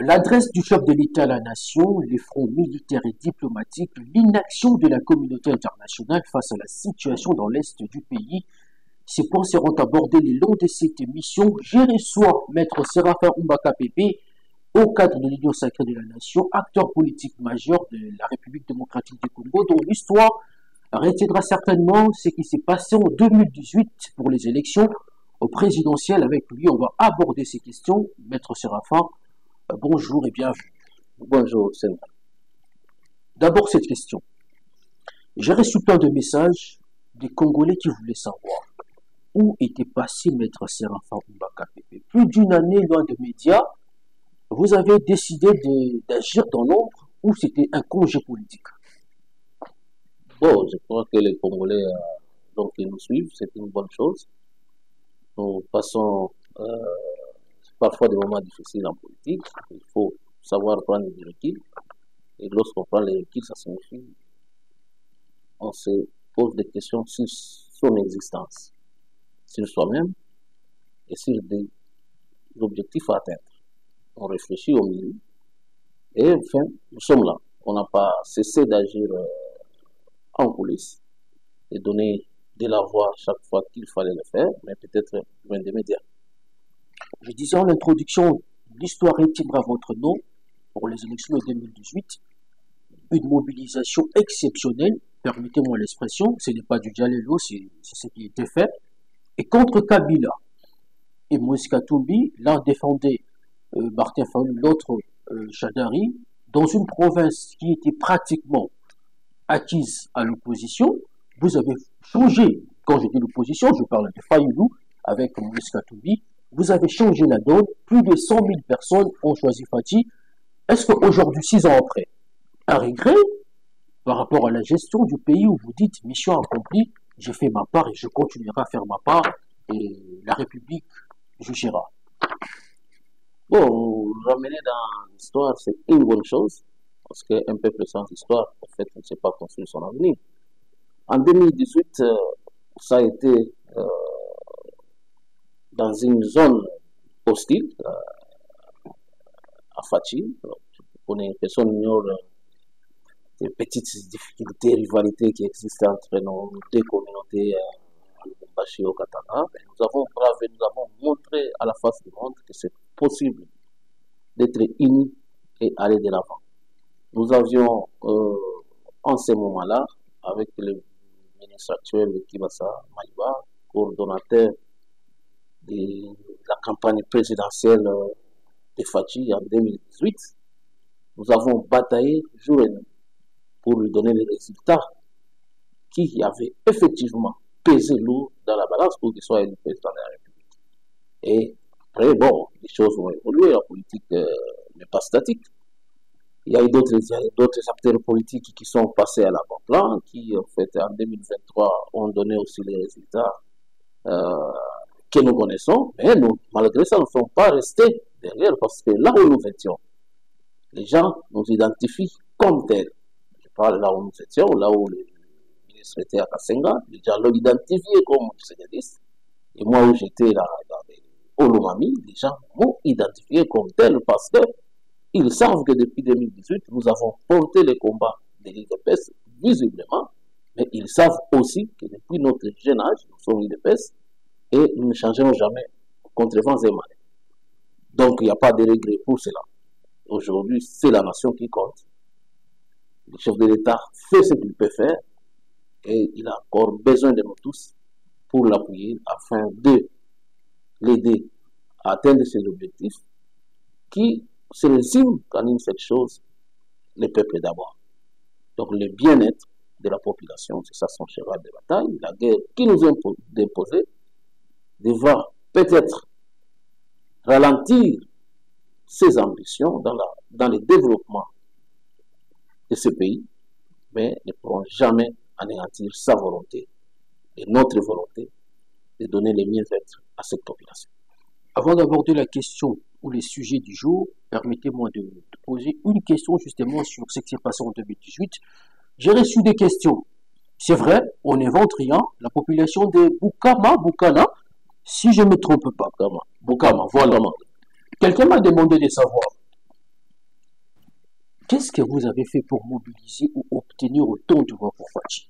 L'adresse du chef de l'État à la nation, les fronts militaires et diplomatiques, l'inaction de la communauté internationale face à la situation dans l'Est du pays, ces points seront abordés le long de cette émission. Je reçois Maître Séraphin Oumbaka Pépé, au cadre de l'Union sacrée de la nation, acteur politique majeur de la République démocratique du Congo, dont l'histoire retiendra certainement ce qui s'est passé en 2018 pour les élections au présidentiel. Avec lui, on va aborder ces questions. Maître Séraphin, bonjour et bienvenue. Bonjour, Seigneur. D'abord, cette question. J'ai reçu plein de messages des Congolais qui voulaient savoir où était passé Maître Séraphin Oumbaka Pépé. Plus d'une année loin des médias, vous avez décidé d'agir dans l'ombre ou c'était un congé politique? Bon, je crois que les Congolais donc, qui nous suivent, c'est une bonne chose. Nous passons parfois des moments difficiles en politique. Il faut savoir prendre du recul. Et lorsqu'on prend les recul, ça signifie on se pose des questions sur son existence, sur soi-même et sur des objectifs à atteindre. On réfléchit au milieu et enfin, nous sommes là. On n'a pas cessé d'agir en coulisses et donner de la voix chaque fois qu'il fallait le faire, mais peut-être loin des médias. Je disais en introduction, l'histoire retiendra votre nom pour les élections de 2018. Une mobilisation exceptionnelle, permettez-moi l'expression, ce n'est pas du dialélo, c'est ce qui était fait. Et contre Kabila et Moïse Katumbi, l'un défendait Martin Fayulu, l'autre Chadari, dans une province qui était pratiquement acquise à l'opposition. Vous avez changé, quand je dis l'opposition, je parle de Fayulu avec Moïse Katumbi, vous avez changé la donne, plus de 100 000 personnes ont choisi Fati. Est-ce qu'aujourd'hui, 6 ans après, un regret par rapport à la gestion du pays où vous dites mission accomplie, j'ai fait ma part et je continuerai à faire ma part et la République jugera? Bon, vous ramener dans l'histoire, c'est une bonne chose, parce qu'un peuple sans histoire, en fait, ne sait pas construire son avenir. En 2018, ça a été dans une zone hostile, à Fati. Personne n'ignore les petites difficultés, rivalités qui existent entre nos deux communautés, à Lubumbashi et au Katanga. Nous avons bravé, nous avons montré à la face du monde que c'est possible d'être unis et aller de l'avant. Nous avions, en ce moment-là, avec le ministre actuel Kibasa Maïba, coordonnateur de la campagne présidentielle de Fati en 2018, nous avons bataillé jour et nuit pour lui donner les résultats qui avaient effectivement pesé lourd dans la balance pour qu'il soit élu président de la République. Et après, bon, les choses ont évolué, la politique n'est pas statique. Il y a eu d'autres acteurs politiques qui sont passés à l'avant-plan, qui en fait en 2023 ont donné aussi les résultats que nous connaissons, mais nous, malgré ça, nous ne sommes pas restés derrière parce que là où nous étions, les gens nous identifient comme tels. Je parle là où nous étions, là où le ministre était à Kassenga, les gens l'ont identifié comme sénégaliste. Et moi où j'étais là, dans les Olomami, les gens m'ont identifié comme tel parce que ils savent que depuis 2018, nous avons porté les combats de l'IDPS visiblement, mais ils savent aussi que depuis notre jeune âge, nous sommes l'IDPS et nous ne changerons jamais contre vents et marées. Donc il n'y a pas de regret pour cela. Aujourd'hui, c'est la nation qui compte. Le chef de l'État fait ce qu'il peut faire et il a encore besoin de nous tous pour l'appuyer afin de l'aider à atteindre ses objectifs qui se résument en une seule chose, le peuple d'abord. Donc le bien-être de la population, c'est ça son cheval de bataille. La guerre qui nous est imposée devra peut-être ralentir ses ambitions dans le développement de ce pays, mais ne pourront jamais anéantir sa volonté et notre volonté de donner le mieux-être à cette population. Avant d'aborder la question ou les sujets du jour, permettez-moi de poser une question justement sur ce qui s'est passé en 2018. J'ai reçu des questions. C'est vrai, on n'invente rien. La population de Bukana, si je ne me trompe pas, Bukama, voilà. Quelqu'un m'a demandé de savoir, Qu'est-ce que vous avez fait pour mobiliser ou obtenir autant de voix pour Fachi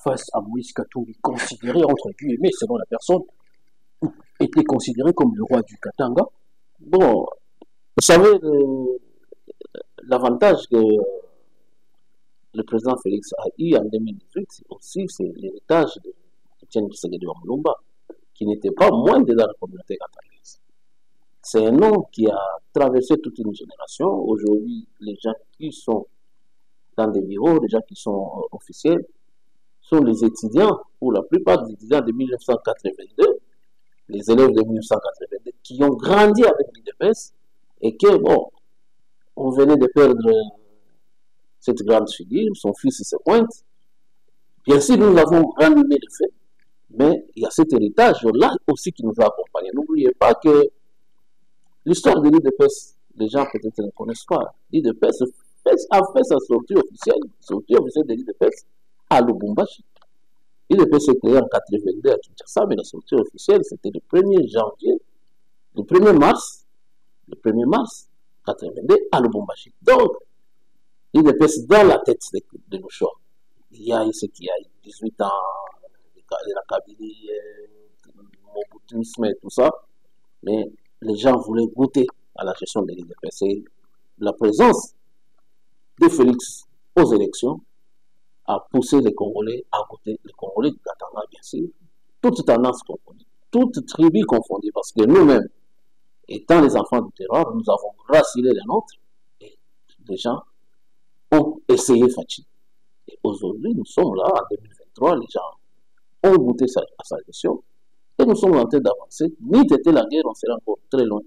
face à Moïse Katumbi, considéré entre guillemets, selon la personne, était considéré comme le roi du Katanga? Bon, vous savez, l'avantage que le président Félix a eu en 2018 aussi, c'est l'héritage de Etienne Tshisekedi Mulumba, qui n'était pas moindre dans la communauté catangaise. C'est un homme qui a traversé toute une génération. Aujourd'hui, les gens qui sont dans des bureaux, les gens qui sont officiels, sont les étudiants, pour la plupart des étudiants de 1982, les élèves de 1982, qui ont grandi avec l'IDPS et que, bon, on venait de perdre cette grande figure, son fils se pointe. Bien sûr, nous avons ranimé le fait, mais il y a cet héritage-là aussi qui nous a accompagnés. N'oubliez pas que l'histoire de l'IDPS, les gens peut-être ne connaissent pas. L'IDPS a fait sa sortie officielle de l'IDPS à Lubumbashi. L'IDPS s'est créé en 82 à Kinshasa, mais la sortie officielle, c'était le 1er janvier, le 1er mars 82 à Lubumbashi. Donc, l'IDPS dans la tête de nos choix. Il y a ce qui a 18 ans, la Kabylie, le Mobutisme et tout ça, mais les gens voulaient goûter à la gestion de l'IDPS. Et la présence de Félix aux élections a poussé les Congolais à goûter, les Congolais du Katanga, bien sûr, toutes tendances confondues, toutes tribus confondues, parce que nous-mêmes, étant les enfants du terroir, nous avons raciné les nôtres, et les gens ont essayé Fachi. Et aujourd'hui, nous sommes là, en 2023, les gens ont goûté à sa gestion, et nous sommes en train d'avancer. Ni t'était la guerre, on sera encore très loin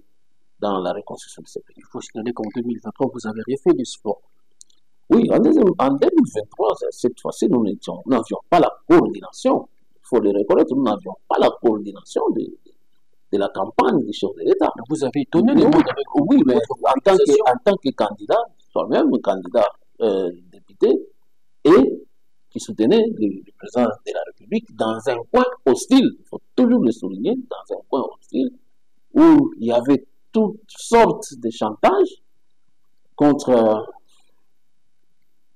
dans la reconstruction de ce pays. Il faut signaler qu'en 2023, vous avez refait du sport. Oui, en 2023, cette fois-ci, nous n'avions pas la coordination. Il faut le reconnaître, nous n'avions pas la coordination de la campagne du chef de l'État. Vous avez étonné les monde avec oui, mais en tant que candidat, toi-même, candidat député, et qui soutenait le président de la République dans un coin hostile, il faut toujours le souligner, dans un coin hostile, où il y avait toutes sortes de chantages contre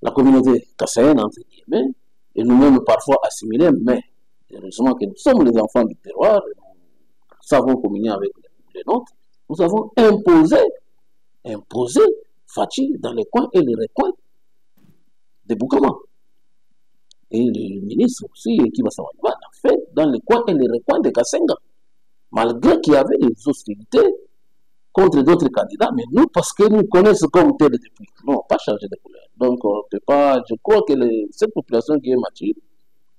la communauté kassaïenne, entre guillemets, et nous-mêmes parfois assimilés, mais heureusement que nous sommes les enfants du terroir, nous savons communier avec les nôtres, nous avons imposé Fachi dans les coins et les recoins de Boukama. Et le ministre aussi, qui va savoir, l'a fait dans les coins et les recoins de Kassenga. Malgré qu'il y avait des hostilités contre d'autres candidats, mais nous, parce que nous connaissons comme tel depuis, non, pas changer de couleur. Donc, on ne peut pas, je crois que cette population qui est mature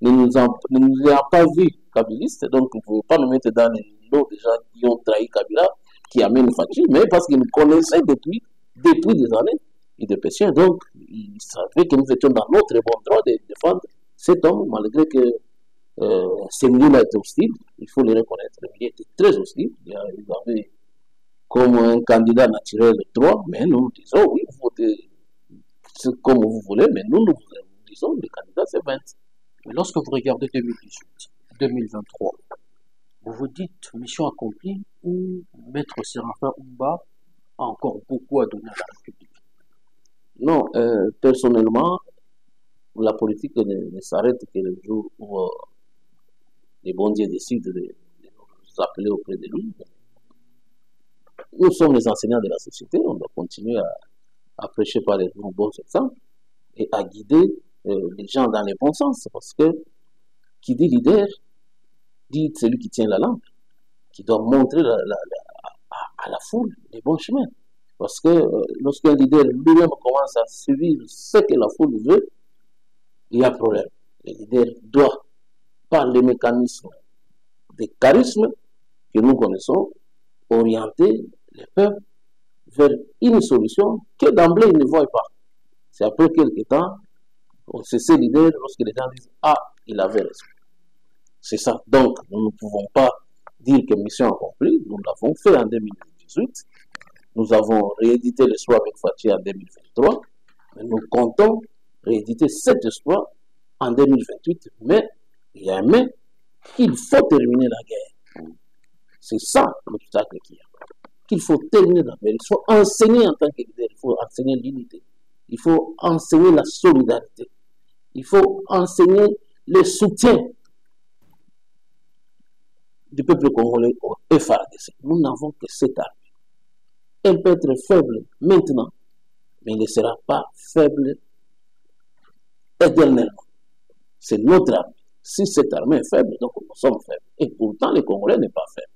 ne nous a pas vu kabilistes, donc vous ne pouvez pas nous mettre dans les lots des gens qui ont trahi Kabila, qui amènent Fachi, mais parce qu'ils nous connaissaient depuis des années, et des patients, donc ils savaient que nous étions dans notre bon droit de défendre cet homme, malgré que ce milieu-là était hostile, il faut le reconnaître, le milieu était très hostile, il avait comme un candidat naturel 3, mais nous disons, oui, vous votez comme vous voulez, mais nous disons, le candidat c'est 20. Mais lorsque vous regardez 2018, 2023, vous vous dites mission accomplie ou Maître Séraphin Oumba a encore beaucoup à donner à la République? Non, personnellement, la politique ne s'arrête que le jour où les bons dieux décident de nous appeler auprès de lui. Nous sommes les enseignants de la société, on doit continuer à prêcher par les bons exemples et à guider les gens dans les bons sens, parce que qui dit leader, dit celui qui tient la lampe, qui doit montrer à la foule les bons chemins. Parce que lorsqu'un leader lui-même commence à suivre ce que la foule veut, il y a problème. Le leader doit, par les mécanismes de charisme que nous connaissons, orienter les peuples vers une solution que d'emblée ils ne voient pas. C'est après quelques temps, c'est ce leader lorsque les gens disent « Ah, il avait raison ». C'est ça. Donc, nous ne pouvons pas dire que mission accomplie. Nous l'avons fait en 2018. Nous avons réédité l'espoir avec Fachi en 2023. Mais nous comptons rééditer cet espoir en 2028. Mais il y a un mais, qu'il faut terminer la guerre. C'est ça l'obstacle qu'il y a. Qu'il faut terminer la guerre. Il faut enseigner en tant que leader. Il faut enseigner l'unité. Il faut enseigner la solidarité. Il faut enseigner le soutien du peuple congolais au FARDC. Nous n'avons que cette armée. Elle peut être faible maintenant, mais elle ne sera pas faible éternellement. C'est notre armée. Si cette armée est faible, donc nous sommes faibles. Et pourtant, le Congolais n'est pas faible.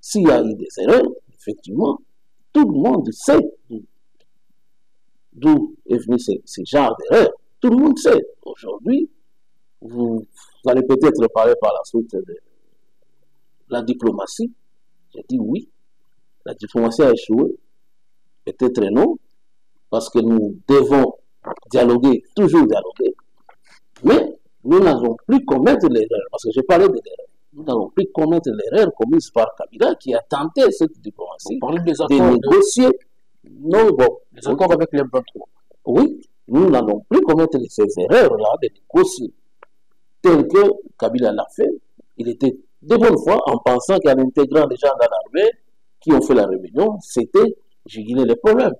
S'il y a eu des erreurs, effectivement, tout le monde sait d'où est venu ce genre d'erreur. Tout le monde sait. Aujourd'hui, vous allez peut-être parler par la suite de la diplomatie. J'ai dit oui. La diplomatie a échoué. Peut-être non, parce que nous devons dialoguer, toujours dialoguer. Mais nous n'allons plus commettre l'erreur, parce que j'ai parlé de l'erreur. Nous n'allons plus commettre l'erreur commise par Kabila qui a tenté cette diplomatie de négocier. Non, bon, les accords avec les Blancs. Oui, nous n'allons plus commettre ces erreurs-là de négocier. Tel que Kabila l'a fait, il était de bonne foi en pensant qu'en intégrant les gens dans l'armée qui ont fait la rébellion, c'était juguler les problèmes.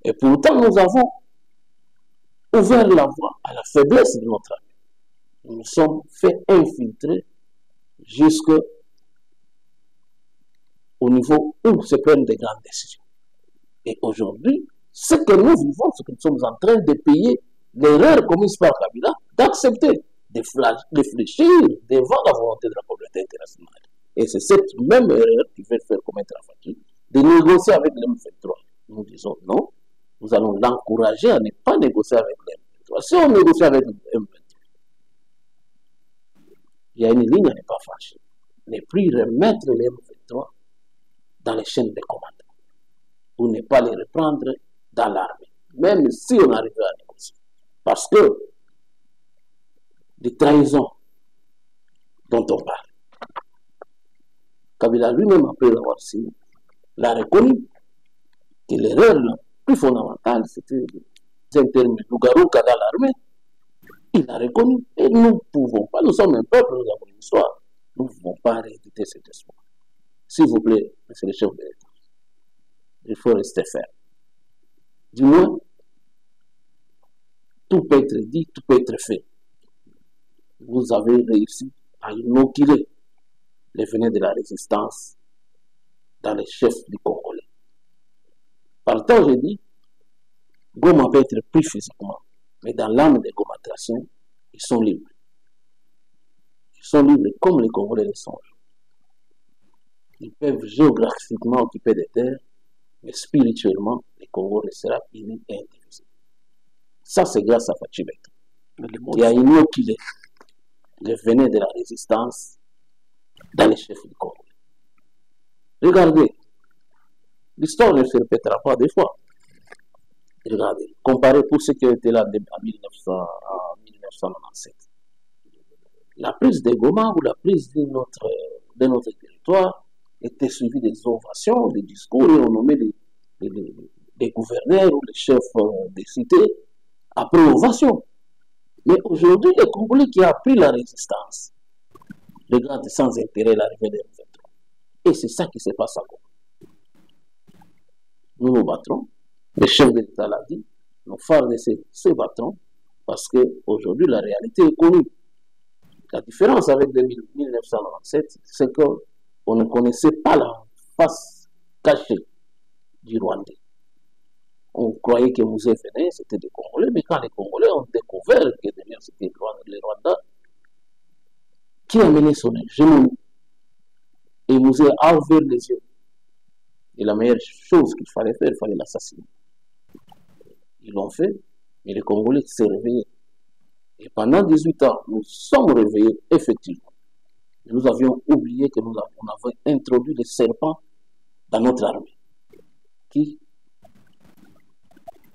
Et pourtant, nous avons ouvert la voie à la faiblesse de notre armée. Nous nous sommes fait infiltrer jusqu'au niveau où se prennent des grandes décisions. Et aujourd'hui, ce que nous vivons, ce que nous sommes en train de payer l'erreur commise par Kabila, d'accepter, de fléchir devant la volonté de la communauté internationale. Et c'est cette même erreur qui fait faire commettre la fatigue, de négocier avec l'M23. Nous disons non, nous allons l'encourager à ne pas négocier avec l'M23. Si on négocie avec l'M23, il y a une ligne à ne pas franchir. Ne plus remettre l'M23 dans les chaînes de commandement, pour ne pas les reprendre dans l'armée, même si on arrivait à négocier. Parce que les trahisons dont on parle, Kabila lui-même, après l'avoir signé, l'a reconnu que l'erreur la plus fondamentale, c'était d'interner Lougarou-Ka dans l'armée. Il l'a reconnu. Et nous ne pouvons pas, nous sommes un peuple, nous avons une histoire. Nous ne pouvons pas rééditer cet espoir. S'il vous plaît, monsieur le chef de l'État, il faut rester ferme. Du moins, tout peut être dit, tout peut être fait. Vous avez réussi à inoculer les venin de la résistance dans les chefs du Congolais. Par le temps, j'ai dit, Goma peut être pris physiquement, mais dans l'âme des Gomatraciens, ils sont libres. Ils sont libres comme les Congolais le sont. Ils peuvent géographiquement occuper des terres, mais spirituellement, les Congolais restera unis et indivisibles. Ça, c'est grâce à Fachibek, qui a inoculé les venin de la résistance dans les chefs du Congo. Regardez, l'histoire ne se répétera pas deux fois. Regardez, comparez pour ceux qui étaient là en 1997. La prise de Goma ou la prise de notre territoire était suivie des ovations, des discours, et on nommait des gouverneurs ou les chefs des cités après ovation. Mais aujourd'hui, le Congolais qui a pris la résistance regarde sans intérêt l'arrivée des M23. Et c'est ça qui se passe à Goma. Nous nous battrons, le chef de l'État l'a dit, nos FARDC se battront parce qu'aujourd'hui la réalité est connue. La différence avec 1997, c'est qu'on ne connaissait pas la face cachée du Rwandais. On croyait que Mouzé venait, c'était des Congolais, mais quand les Congolais ont découvert que derrière c'était le Rwanda, qui a mené son genou et Mouzé a ouvert les yeux. Et la meilleure chose qu'il fallait faire, il fallait l'assassiner. Ils l'ont fait, mais les Congolais s'est réveillés. Et pendant 18 ans, nous sommes réveillés, effectivement. Nous avions oublié que nous avions introduit les serpents dans notre armée, qui,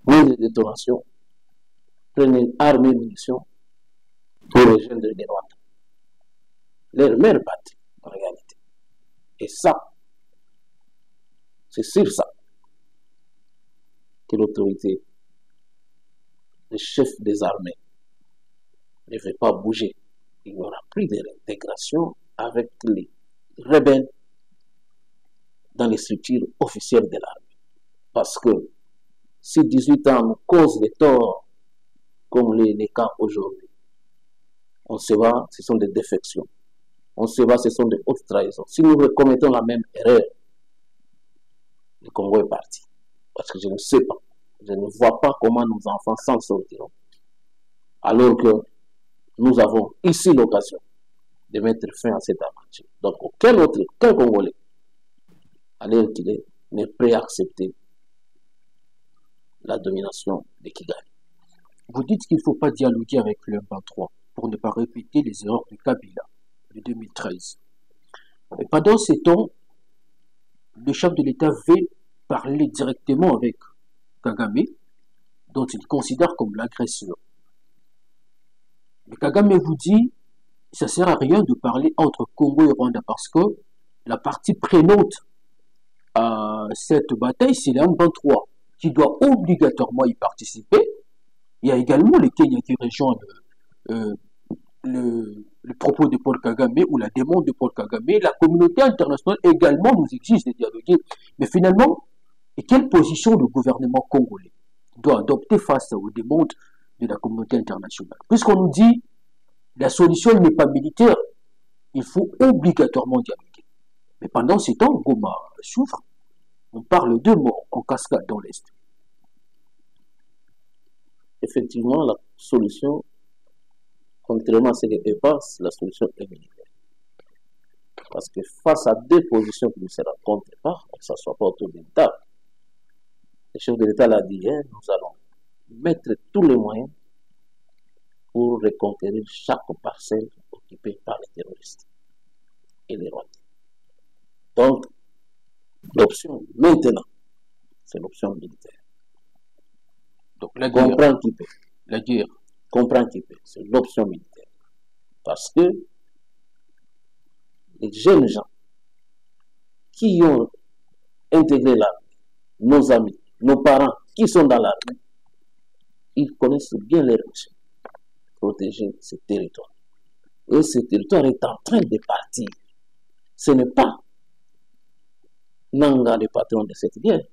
moins de détonation, prenaient armes et munitions pour rejoindre les Rwandais. Leur mère patrie, en réalité. Et ça, c'est sur ça que l'autorité, le chef des armées, ne veut pas bouger. Il n'y aura plus de réintégration avec les rebelles dans les structures officielles de l'armée. Parce que si 18 ans nous causent des torts, comme les cas aujourd'hui, on se va, ce sont des défections. On se va, ce sont des hautes trahisons. Si nous commettons la même erreur, le Congo est parti. Parce que je ne sais pas, je ne vois pas comment nos enfants s'en sortiront. Alors que nous avons ici l'occasion de mettre fin à cette aventure. Donc, aucun Congolais, à l'heure qu'il est, n'est prêt à accepter la domination de Kigali. Vous dites qu'il ne faut pas dialoguer avec le M23 pour ne pas répéter les erreurs de Kabila de 2013. Et pendant ces temps, le chef de l'État veut parler directement avec Kagame, dont il considère comme l'agresseur. Mais Kagame vous dit, ça ne sert à rien de parler entre Congo et Rwanda parce que la partie prenante à cette bataille, c'est le M23 qui doit obligatoirement y participer. Il y a également le Kenya qui rejoint le propos de Paul Kagame ou la demande de Paul Kagame. La communauté internationale également nous exige de dialoguer. Mais finalement, quelle position le gouvernement congolais doit adopter face aux demandes de la communauté internationale? Puisqu'on nous dit la solution n'est pas militaire, il faut obligatoirement dialoguer. Mais pendant ce temps, Goma souffre. On parle de morts en cascade dans l'Est. Effectivement, la solution, contrairement à ce que pense, la solution est militaire. Parce que face à deux positions qui ne se rencontrent pas, on ne s'assoit pas autour d'une table. Le chef de l'État l'a dit hier, nous allons mettre tous les moyens pour reconquérir chaque parcelle occupée par les terroristes et les Rwandais. Donc, l'option maintenant, c'est l'option militaire. Donc la guerre, comprend qui peut. La guerre. Comprend qui peut. C'est l'option militaire. Parce que les jeunes gens qui ont intégré l'armée, nos amis, nos parents qui sont dans l'armée, ils connaissent bien les risques. Protéger ce territoire. Et ce territoire est en train de partir. Ce n'est pas Nanga le patron de cette guerre.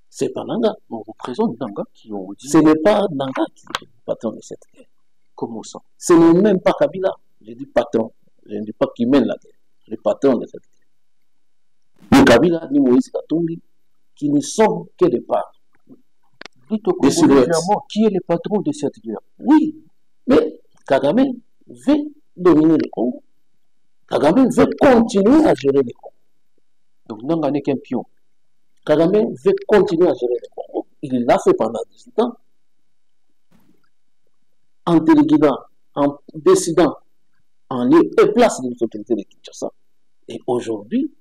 C'est pas Nanga. On représente Nanga qui ont dit. Ce n'est pas Nanga qui est le patron de cette guerre. Comment ça? Ce n'est même pas Kabila. Je dis patron. Je ne dis pas qui mène la guerre. Le patron de cette guerre. Ni Kabila, ni Moïse Katumbi, qui ne sont que des parts. Dites au Congo clairement qui est le patron de cette guerre. Oui, mais Kagame veut dominer le Congo. Kagame veut continuer à gérer le Congo. Donc Nanga n'est qu'un pion. Kagame veut continuer à gérer le Congo. Il l'a fait pendant 18 ans. En téléguidant, en décidant, en lieu et place des autorités de Kinshasa. Et aujourd'hui,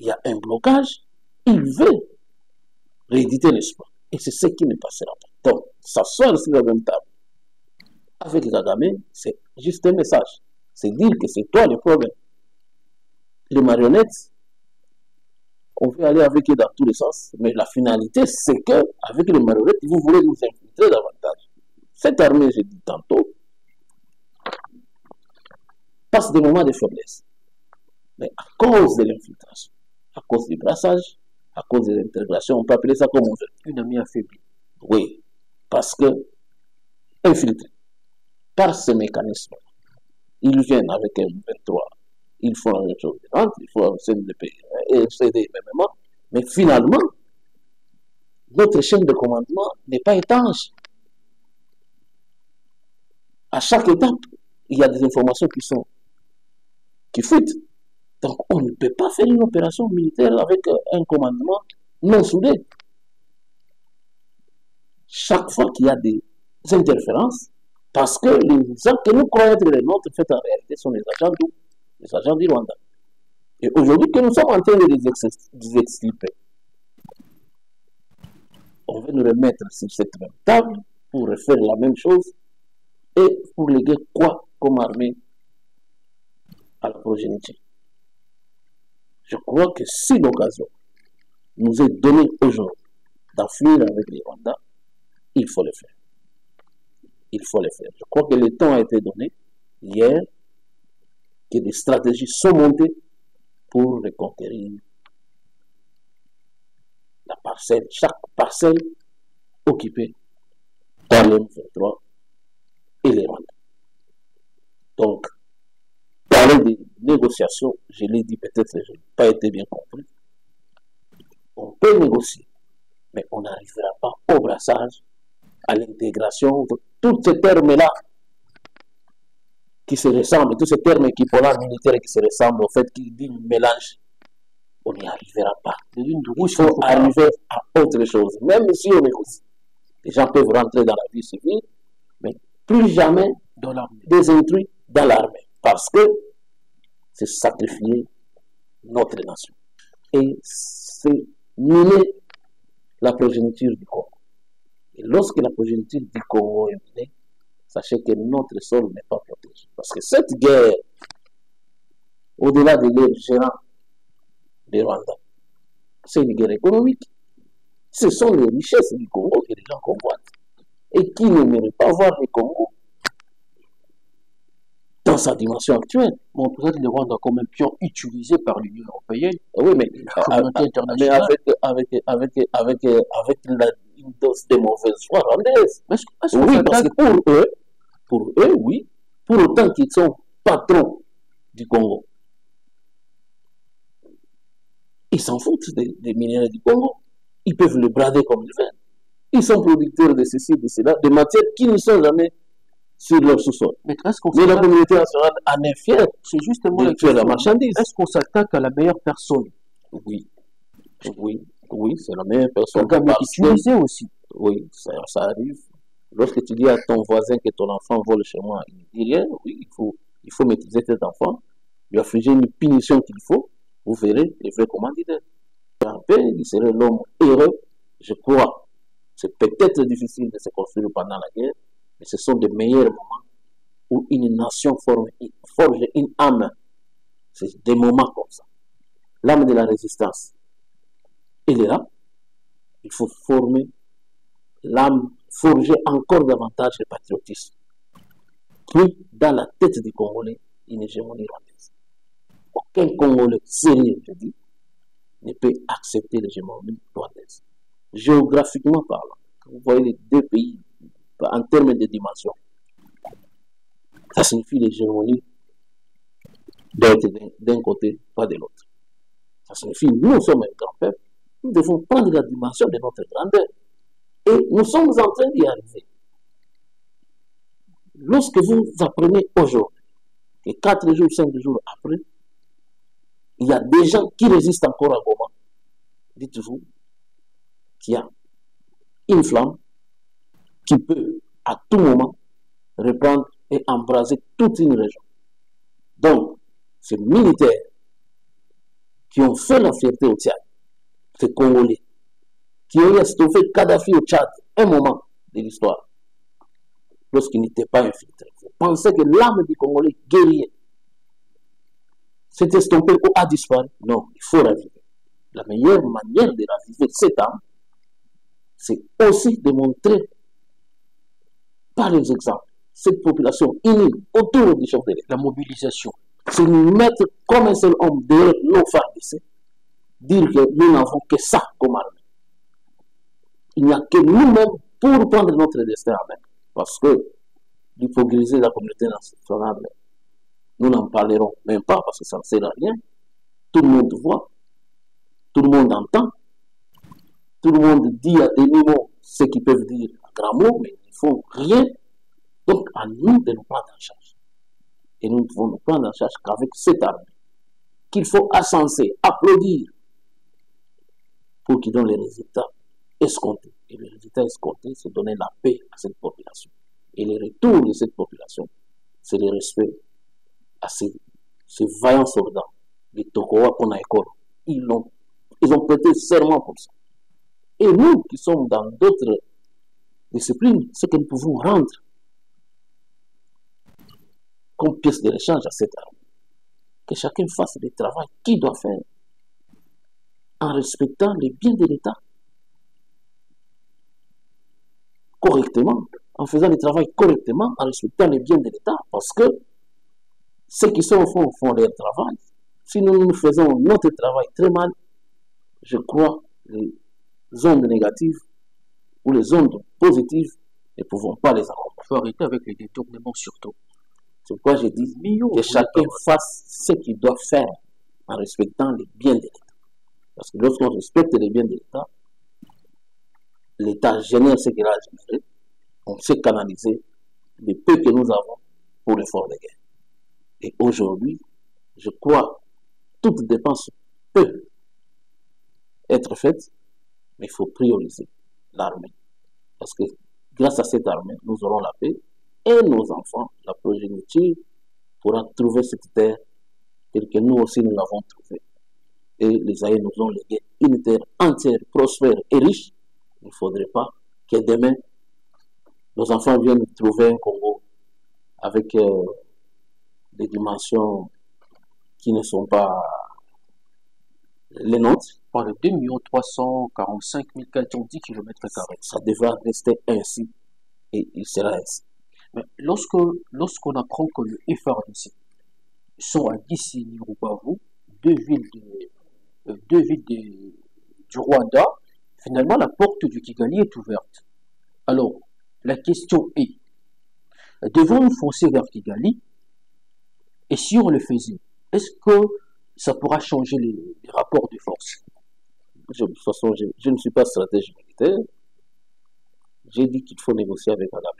il y a un blocage. Il veut rééditer l'espoir. Et c'est ce qui ne passera pas. Donc, s'asseoir sur la même table avec Kagame, c'est juste un message. C'est dire que c'est toi le problème. Les marionnettes, on veut aller avec eux dans tous les sens, mais la finalité, c'est que avec les marionnettes, vous voulez nous infiltrer davantage. Cette armée, j'ai dit tantôt, passe des moments de faiblesse. Mais à cause de l'infiltration, à cause du brassage, à cause de l'intégration, on peut appeler ça comme on veut. Une armée affaiblie. Oui, parce que infiltrés par ce mécanisme, ils viennent avec un 23, ils font la même chose de Nantes, ils font un CNDP et un CDMMA, mais finalement, notre chaîne de commandement n'est pas étanche. À chaque étape, il y a des informations qui fuitent. Donc, on ne peut pas faire une opération militaire avec un commandement non soudé. Chaque fois qu'il y a des interférences, parce que les gens que nous croyons être les nôtres, en fait, en réalité, sont les agents du Rwanda. Et aujourd'hui, que nous sommes en train de les extirper, on va nous remettre sur cette même table pour refaire la même chose et pour léguer quoi comme armée à la progéniture. Je crois que si l'occasion nous est donnée aujourd'hui d'enfuir avec les Rwandais, il faut le faire. Il faut le faire. Je crois que le temps a été donné hier, que des stratégies sont montées pour reconquérir la parcelle, chaque parcelle occupés par les M23 et les Rwandais. Donc, parler de négociations, je l'ai dit, peut-être que je n'ai pas été bien compris. On peut négocier, mais on n'arrivera pas au brassage, à l'intégration de tous ces termes-là qui se ressemblent, tous ces termes équivalents militaires qui se ressemblent, au fait qu'ils disent mélange. On n'y arrivera pas. Il faut arriver à autre chose. Même si on négocie, les gens peuvent rentrer dans la vie civile, mais plus jamais dans l'armée. Des intrus dans l'armée. Parce que c'est sacrifier notre nation. Et c'est miner la progéniture du Congo. Et lorsque la progéniture du Congo est minée, sachez que notre sol n'est pas protégé. Parce que cette guerre, au-delà de l'air gérant de Rwanda, c'est une guerre économique. Ce sont les richesses du Congo que les gens convoitent. Et qui n'aimerait pas voir le Congo dans sa dimension actuelle. Bon, peut-être le Rwanda quand même bien utilisé par l'Union européenne. Oui, mais, la communauté internationale. avec une dose de mauvaise foi rwandaise. Oui, parce que pour eux, oui, pour autant qu'ils sont patrons du Congo, ils s'en foutent des minéraux du Congo. Ils peuvent le brader comme ils veulent. Ils sont producteurs de ceci, de cela, de matières qui ne sont jamais sur leur sous-sol. Mais la communauté nationale en est fière. C'est justement la marchandise. Est-ce qu'on s'attaque à la meilleure personne? Oui, c'est la meilleure personne. Utilisé aussi. Oui, ça arrive. Lorsque tu dis à ton voisin que ton enfant vole chez moi, il ne dit rien. Oui, il faut maîtriser cet enfant, lui infliger une punition qu'il faut. Vous verrez les vrais commanditaires. Il serait l'homme heureux, je crois. C'est peut-être difficile de se construire pendant la guerre, mais ce sont des meilleurs moments où une nation forge une âme. C'est des moments comme ça. L'âme de la résistance, elle est là. Il faut former l'âme, forger encore davantage le patriotisme. Puis, dans la tête du Congolais, une hégémonie rwandaise. Aucun Congolais sérieux, je dis, ne peut accepter l'hégémonie rwandaise. Géographiquement parlant, vous voyez les deux pays en termes de dimension, ça signifie l'hégémonie d'être d'un côté, pas de l'autre. Ça signifie nous sommes un grand peuple, nous devons prendre la dimension de notre grandeur. Et nous sommes en train d'y arriver. Lorsque vous apprenez aujourd'hui que 4 jours, 5 jours après, il y a des gens qui résistent encore à Goma, dites-vous qu'il y a une flamme qui peut à tout moment reprendre et embraser toute une région. Donc, ces militaires qui ont fait la fierté au Tchad, ces Congolais, qui ont estoffé Kadhafi au Tchad, un moment de l'histoire, lorsqu'il n'était pas infiltré. Vous pensez que l'âme du Congolais guerrier s'est estompée ou a disparu? Non, il faut raviver. La meilleure manière de raviver cette âme, c'est aussi de montrer par les exemples cette population unie autour du chef de l'État. La mobilisation. C'est nous mettre comme un seul homme derrière nos phares, dire que nous n'avons que ça comme armée. Il n'y a que nous-mêmes pour prendre notre destin en main. Parce que l'hypocrisie de la communauté nationale, nous n'en parlerons même pas parce que ça ne sert à rien. Tout le monde voit, tout le monde entend, tout le monde dit à demi-mots ce qu'ils peuvent dire à grands mots, mais ils ne font rien. Donc, à nous de nous prendre en charge. Et nous ne pouvons nous prendre en charge qu'avec cette armée qu'il faut ascenser, applaudir pour qu'il donne les résultats escomptés. Et les résultats escomptés, c'est donner la paix à cette population. Et le retour de cette population, c'est le respect à ces vaillants soldats, les Tokowa qu'on a école. Ils ont prêté serment pour ça. Et nous qui sommes dans d'autres disciplines, ce que nous pouvons rendre comme pièce de rechange à cette armée. Que chacun fasse le travail qu'il doit faire en respectant les biens de l'État correctement, en faisant le travail correctement, en respectant les biens de l'État, parce que ceux qui sont au fond font leur travail. Si nous faisons notre travail très mal, je crois les ondes négatives ou les ondes positives ne pouvons pas les accompagner. Il faut arrêter avec les détournements surtout. C'est pourquoi j'ai dit que chacun fasse ce qu'il doit faire en respectant les biens de l'État. Parce que lorsqu'on respecte les biens de l'État, l'État génère ce qu'il a généré, on sait canaliser le peu que nous avons pour l'effort de guerre. Et aujourd'hui, je crois, toute dépense peut être faite, mais il faut prioriser l'armée. Parce que grâce à cette armée, nous aurons la paix et nos enfants, la progéniture, pourra trouver cette terre telle que nous aussi nous l'avons trouvée. Et les aïeux nous ont légué une terre entière, prospère et riche. Il ne faudrait pas que demain, nos enfants viennent trouver un Congo avec des dimensions qui ne sont pas les nôtres. Par les 2 345 410 km². Ça devra rester ainsi et il sera ainsi. Mais lorsqu'on apprend que le FRDC sont à Gisenyi, Rubavu, deux villes du Rwanda, finalement la porte du Kigali est ouverte. Alors, la question est, devons-nous foncer vers Kigali? Et si on le faisait, est-ce que ça pourra changer les rapports de force? De toute façon, je ne suis pas stratège militaire. J'ai dit qu'il faut négocier avec Kagame.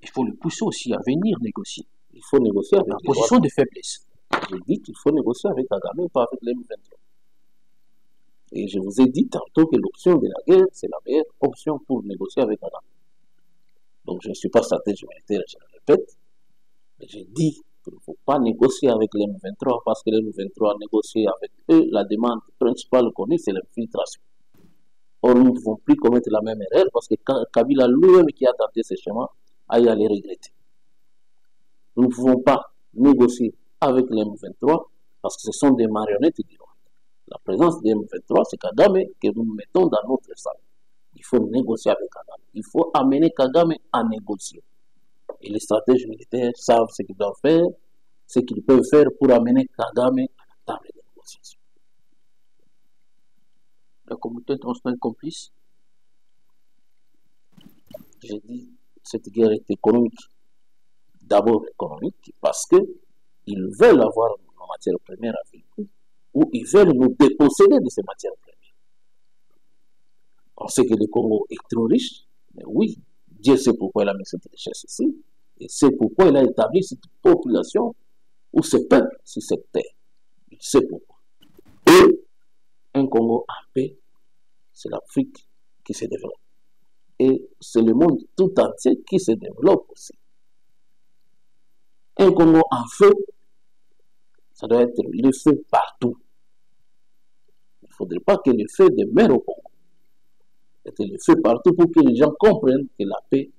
Il faut le pousser aussi à venir négocier. Il faut négocier avec en position de faiblesse. J'ai dit qu'il faut négocier avec Kagame, pas avec les M23. Et je vous ai dit tantôt que l'option de la guerre, c'est la meilleure option pour négocier avec Kagame. Donc je ne suis pas stratège militaire, je le répète. Mais j'ai dit qu'il ne faut pas négocier avec les M23 parce que les M23 négocient avec eux. La demande principale qu'on ait, c'est l'infiltration. Or, nous ne pouvons plus commettre la même erreur parce que Kabila lui-même qui a tenté ce chemin a y aller regretter. Nous ne pouvons pas négocier avec les M23 parce que ce sont des marionnettes du Rwanda. La présence des M23, c'est Kagame que nous mettons dans notre salle. Il faut négocier avec Kagame. Il faut amener Kagame à négocier. Et les stratèges militaires savent ce qu'ils doivent faire, ce qu'ils peuvent faire pour amener Kagame à la table de négociation. La communauté internationale complice? J'ai dit, cette guerre est économique. D'abord économique, parce qu'ils veulent avoir nos matières premières à véhicule, ou ils veulent nous déposséder de ces matières premières. On sait que le Congo est trop riche, mais oui, Dieu sait pourquoi il a mis cette richesse ici, et c'est pourquoi il a établi cette population, ou ce peuple sur cette terre. Il sait pourquoi. Et un Congo en paix, c'est l'Afrique qui se développe. Et c'est le monde tout entier qui se développe aussi. Un Congo en feu, ça doit être le feu partout. Il ne faudrait pas que le feu demeure au Congo. C'est le feu partout pour que les gens comprennent que la paix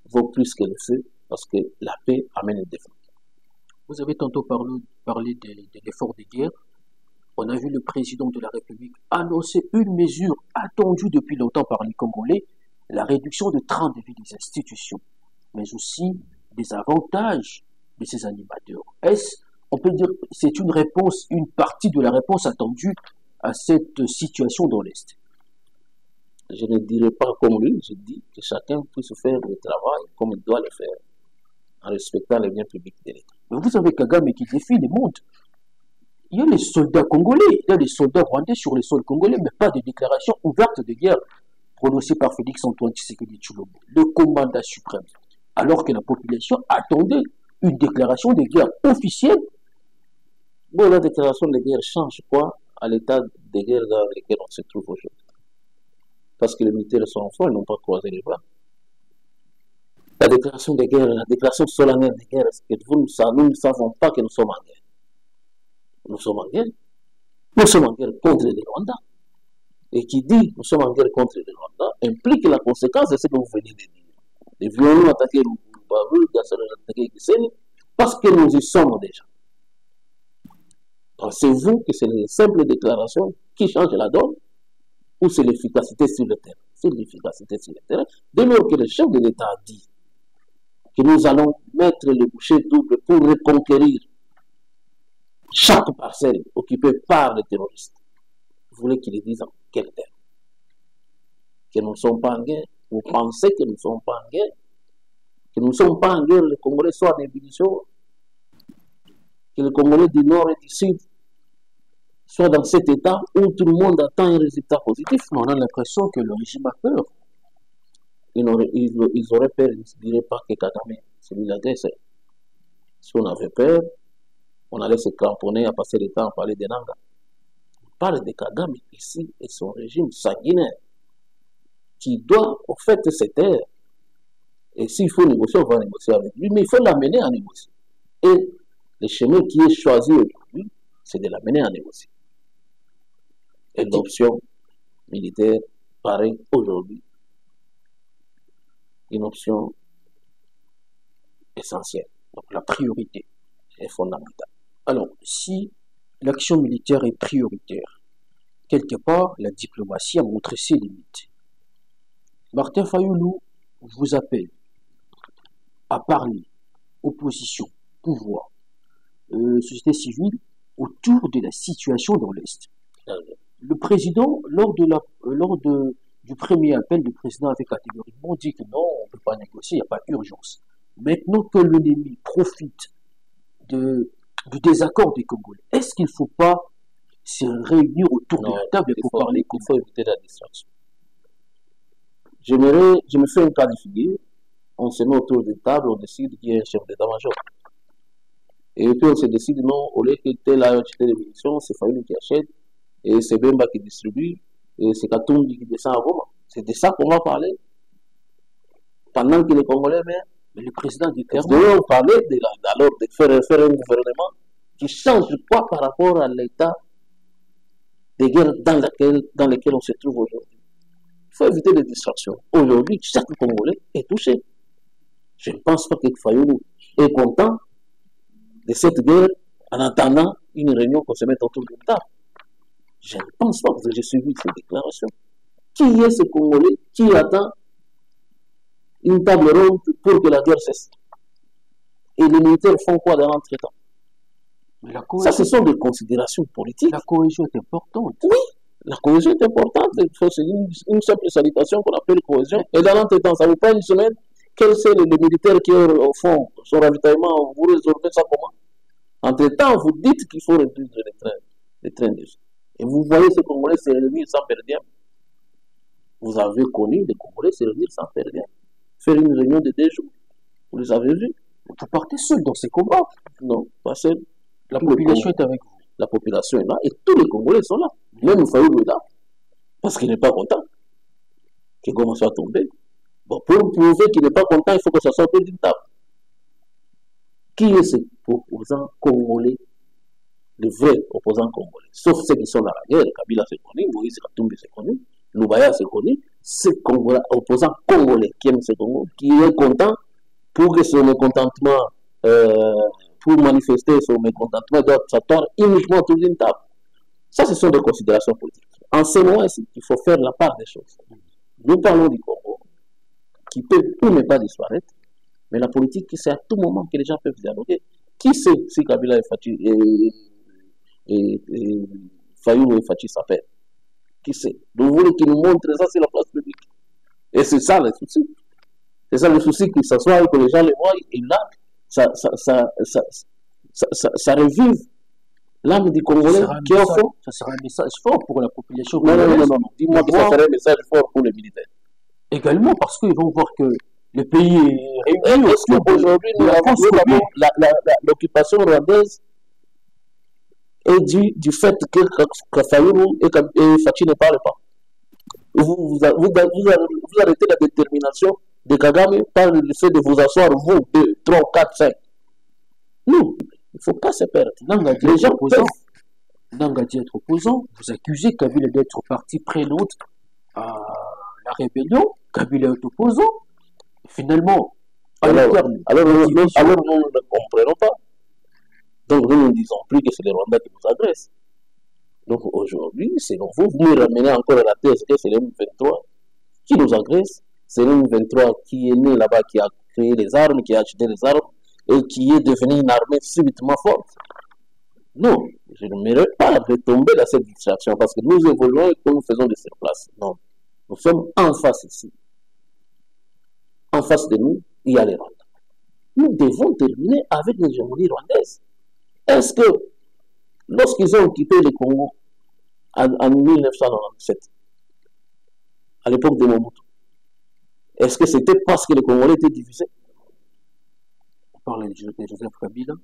vaut plus que le feu, parce que la paix amène le développement. Vous avez tantôt parlé de l'effort de guerre. On a vu le président de la République annoncer une mesure attendue depuis longtemps par les Congolais, la réduction de train de vie des institutions, mais aussi des avantages de ces animateurs. On peut dire, c'est une réponse, une partie de la réponse attendue à cette situation dans l'Est? Je ne dirais pas comme lui, je dis que chacun puisse faire le travail comme il doit le faire, en respectant les biens publics de l'État. Mais vous avez Kagame qui défie le monde. Il y a les soldats congolais, il y a les soldats rwandais sur les sols congolais, mais pas de déclaration ouverte de guerre prononcée par Félix-Antoine Tshisekedi Tshilombo, le commandant suprême, alors que la population attendait une déclaration de guerre officielle. Bon, la déclaration de guerre change quoi à l'état de guerre dans lequel on se trouve aujourd'hui? Parce que les militaires sont forts, ils n'ont pas croisé les bras. La déclaration de guerre, la déclaration solennelle de guerre, est-ce que nous ne savons pas que nous sommes en guerre? Nous sommes en guerre. Nous sommes en guerre contre le Rwanda. Et qui dit nous sommes en guerre contre le Rwanda implique la conséquence de ce que vous venez de dire. Devions-nous attaquer Rubavu, attaquer Gisenyi, parce que nous y sommes déjà. Pensez-vous que c'est les simples déclarations qui changent la donne ou c'est l'efficacité sur le terrain? C'est l'efficacité sur le terrain. Dès lors que le chef de l'État a dit que nous allons mettre le boucher double pour reconquérir chaque parcelle occupée par les terroristes, vous voulez qu'il le dise en quel terme? que nous ne sommes pas en guerre. Vous pensez que nous ne sommes pas en guerre. Que nous ne sommes pas en guerre, les Congolais soient en ébullition. Que les Congolais du Nord et du Sud soient dans cet état où tout le monde attend un résultat positif. On a l'impression que le régime a peur. Ils auraient peur, ils ne se diraient pas que Kagame, c'est lui l'agresseur. Si on avait peur, on allait se cramponner à passer le temps à parler de Nanga. On parle de Kagame ici et son régime sanguinaire qui doit en fait se taire. Et s'il faut négocier, on va négocier avec lui, mais il faut l'amener à négocier. Et le chemin qui est choisi aujourd'hui, c'est de l'amener à négocier. Et l'option militaire paraît aujourd'hui une option essentielle. Donc la priorité est fondamentale. Alors, si l'action militaire est prioritaire, quelque part, la diplomatie a montré ses limites. Martin Fayoulou vous appelle à parler opposition, pouvoir, société civile autour de la situation dans l'Est. Le président, lors du premier appel, le président avait catégoriquement dit que non, on ne peut pas négocier, il n'y a pas d'urgence. Maintenant que l'ennemi profite du désaccord des Congolais, est-ce qu'il ne faut pas se réunir autour de la table pour parler? Il faut éviter la distraction. Je me fais un cas de figure, on se met autour de table, on décide qui est un chef d'état-major. Et puis on se décide, non, au lieu que tel a acheté des munitions, c'est Fayoulou qui achète, et c'est Bemba qui distribue, et c'est Katumbi qui descend à Goma. C'est de ça qu'on va parler. Pendant que les Congolais, mais le président dit clairement, nous devons parler alors de faire un gouvernement qui change quoi par rapport à l'état de guerre dans lequel on se trouve aujourd'hui. Il faut éviter les distractions. Aujourd'hui, chaque Congolais est touché. Je ne pense pas que Fayoulou est content de cette guerre en attendant une réunion qu'on se mette autour d'une table. Je ne pense pas que j'ai suivi ces déclarations. Qui est ce Congolais qui attend une table ronde pour que la guerre cesse? Et les militaires font quoi dans l'entretemps? Ça, ce sont des considérations politiques. La cohésion est importante. Oui, la cohésion est importante. C'est une simple salutation qu'on appelle cohésion. Et dans l'entretemps, ça ne vous prend une semaine. Quels sont les militaires qui ont au fond son ravitaillement? Vous résolvez ça comment? Entre-temps, vous dites qu'il faut réduire les trains de vie. Et vous voyez ces Congolais se réunir sans perdre. Vous avez connu les Congolais se réunir sans perdre. Faire une réunion de 2 jours. Vous les avez vus? Vous partez seul dans ces combats? Non, pas seul. La population est avec vous. La population est là et tous les Congolais sont là. Même Fayoulou est là. Parce qu'il n'est pas content que Goma soit tombé. Bon, pour prouver qu'il n'est pas content, il faut que ça soit autour d'une table. Qui est ce opposant congolais? Le vrai opposant congolais. Sauf ceux qui sont dans la guerre. Kabila c'est connu, Moïse Katumbi c'est connu, Loubaya c'est connu. Ce opposant congolais qui aime ce Congo, qui est content pour que son mécontentement, pour manifester son mécontentement, doit s'attendre uniquement autour d'une table. Ça, ce sont des considérations politiques. En ce moment ici, il faut faire la part des choses. Nous parlons du Congo, qui peut ou ne pas disparaître, mais la politique, c'est à tout moment que les gens peuvent dialoguer. Qui sait si Kabila et Fayoulou et Fachi s'appellent? Qui sait? Vous voulez qu'ils nous montrent ça sur la place publique? Et c'est ça le souci. C'est ça le souci qu'ils s'assoient et que les gens les voient. Et là, ça revive l'âme du Congolais qui est au fond. Ça sera un message fort pour la population congolaise. Non. Dis-moi que ça serait un message fort pour les militaires. Également parce qu'ils vont voir que le pays est réuni. Est-ce qu'aujourd'hui, nous avons l'occupation rwandaise est due du fait que Fayoulou et Fachi ne parlent pas? Vous arrêtez la détermination de Kagame par le fait de vous asseoir, vous, 2, 3, 4, 5. Nous, il ne faut pas se perdre. Les gens Nangadi être opposant, vous accusez Kabila d'être partie prenante à la rébellion. Kabila est opposant. Finalement, alors nous ne comprenons pas. Donc nous ne disons plus que c'est les Rwandais qui nous agressent. Donc aujourd'hui, selon vous, vous me ramenez encore à la thèse que c'est le M23 qui nous agresse. C'est le M23 qui est né là-bas, qui a créé les armes, qui a acheté les armes et qui est devenu une armée subitement forte. Non, je ne mérite pas de tomber dans cette distraction parce que nous évoluons et que nous faisons de sur place. Non, Nous sommes en face ici. En face de nous, il y a les Rwandais. Nous devons terminer avec l'hégémonie rwandaise. Est-ce que lorsqu'ils ont occupé le Congo en 1997, à l'époque de Mobutu, est-ce que c'était parce que les Congolais étaient divisés? On parle de Joseph Kabila,